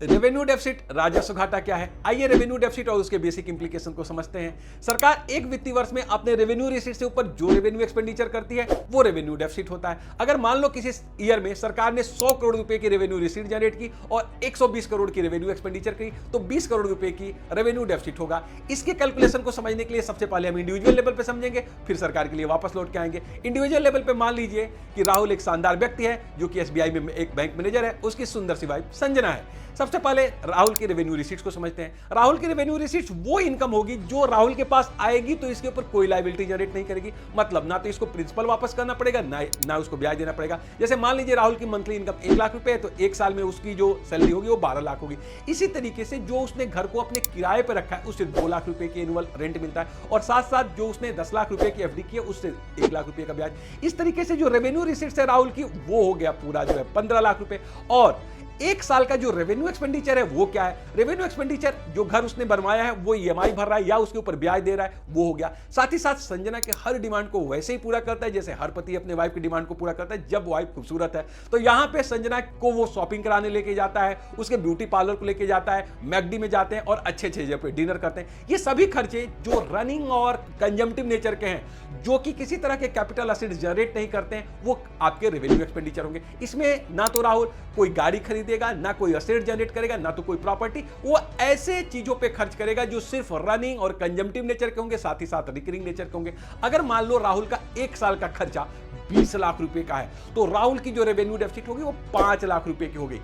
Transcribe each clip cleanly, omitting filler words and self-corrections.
Revenue deficit, राजस्व घाटा क्या है? आइए रेवेन्यू डेफिसिट और उसके बेसिक इंप्लीकेशन को समझते हैं। सरकार एक वित्तीय वर्ष में अपने रेवेन्यू रिसीट से ऊपर जो रेवेन्यू एक्सपेंडिचर करती है वो रेवेन्यू डेफिसिट होता है। अगर मान लो किसी ईयर में सरकार ने 100 करोड़ रुपए की रेवेन्यू रिसीट जनरेट की और 120 करोड़ की रेवेन्यू एक्सपेंडिचर की तो 20 करोड़ रुपए की रेवेन्यू डेफिसिट होगा। इसके कैलकुलेशन को समझने के लिए सबसे पहले हम इंडिविजुअल लेवल पे समझेंगे, फिर सरकार के लिए वापस लौट के आएंगे। इंडिविजुअल लेवल पे मान लीजिए कि राहुल एक शानदार व्यक्ति है जो कि एसबीआई में एक बैंक मैनेजर है, उसकी सुंदर सी वाइफ संजना है। सबसे पहले राहुल की रेवेन्यू रिसीट्स को समझते हैं। राहुल की रेवेन्यू रिसीट्स वो इनकम होगी जो राहुल के पास आएगी तो इसके ऊपर कोई लायबिलिटी जनरेट नहीं करेगी। मतलब ना तो इसको प्रिंसिपल वापस करना पड़ेगा ना उसको ब्याज देना पड़ेगा। जैसे मान लीजिए राहुल की मंथली इनकम 1 लाख रुपए है तो एक साल में उसकी जो सैलरी होगी वो 12 लाख होगी। इसी तरीके से जो उसने घर को अपने किराए पर रखा है उससे 2 लाख रुपए की एनुअल रेंट मिलता है और साथ साथ जो उसने 10 लाख रुपए की एफडी की है उससे 1 लाख रुपए का ब्याज। इस तरीके से जो रेवेन्यू रिसीट्स है राहुल की वो हो गया पूरा जो है 15 लाख रुपए। और एक साल का जो रेवेन्यू एक्सपेंडिचर है वो क्या है? रेवेन्यू एक्सपेंडिचर जो घर उसने बनवाया है वो ईएमआई भर रहा है या उसके ऊपर ब्याज दे रहा है वो हो गया। साथ ही साथ संजना के हर डिमांड को वैसे ही पूरा करता है जैसे हर पति अपने वाइफ की डिमांड को पूरा करता है जब वाइफ खूबसूरत है। तो यहां पे संजना को वो शॉपिंग कराने लेके जाता है, उसके ब्यूटी पार्लर को लेके जाता है, मैकडी में जाते हैं और अच्छे जगह पे डिनर करते हैं। ये सभी खर्चे जो रनिंग और कंजम्पटिव नेचर के हैं जो कि किसी तरह के कैपिटल एसेट जनरेट नहीं करते हैं वो आपके रेवेन्यू एक्सपेंडिचर होंगे। इसमें ना तो राहुल कोई गाड़ी खरीदेगा, ना कोई एसेट जनरेट करेगा, ना तो कोई प्रॉपर्टी। वो ऐसे चीजों पे खर्च करेगा जो सिर्फ रनिंग और कंजम्पटिव नेचर के होंगे, साथ ही साथ रिकरिंग नेचर के होंगे। अगर मान लो राहुल का एक साल का खर्चा 20 लाख रुपए का है तो राहुल की जो रेवेन्यू डेफिसिट होगी वो 5 लाख रुपए की होगी।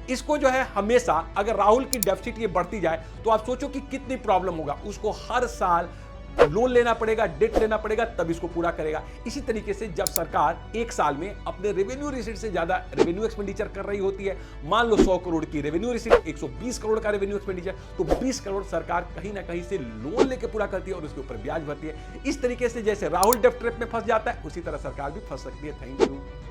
इसको जो है हमेशा अगर राहुल की डेफिसिट ये बढ़ती जाए तो आप सोचो कि कितनी प्रॉब्लम होगा। उसको हर साल लोन लेना पड़ेगा, डेट लेना पड़ेगा, तब इसको पूरा करेगा। इसी तरीके से जब सरकार एक साल में अपने रेवेन्यू रिसीट से ज्यादा रेवेन्यू एक्सपेंडिचर कर रही होती है, मान लो 100 करोड़ की रेवेन्यू रिसीट, 120 करोड़ का रेवेन्यू एक्सपेंडिचर, तो 20 करोड़ सरकार कहीं ना कहीं से लोन लेके पूरा करती है और उसके ऊपर ब्याज भरती है। इस तरीके से जैसे राहुल डेब्ट ट्रैप में फंस जाता है उसी तरह सरकार भी फंस सकती है। Thank you.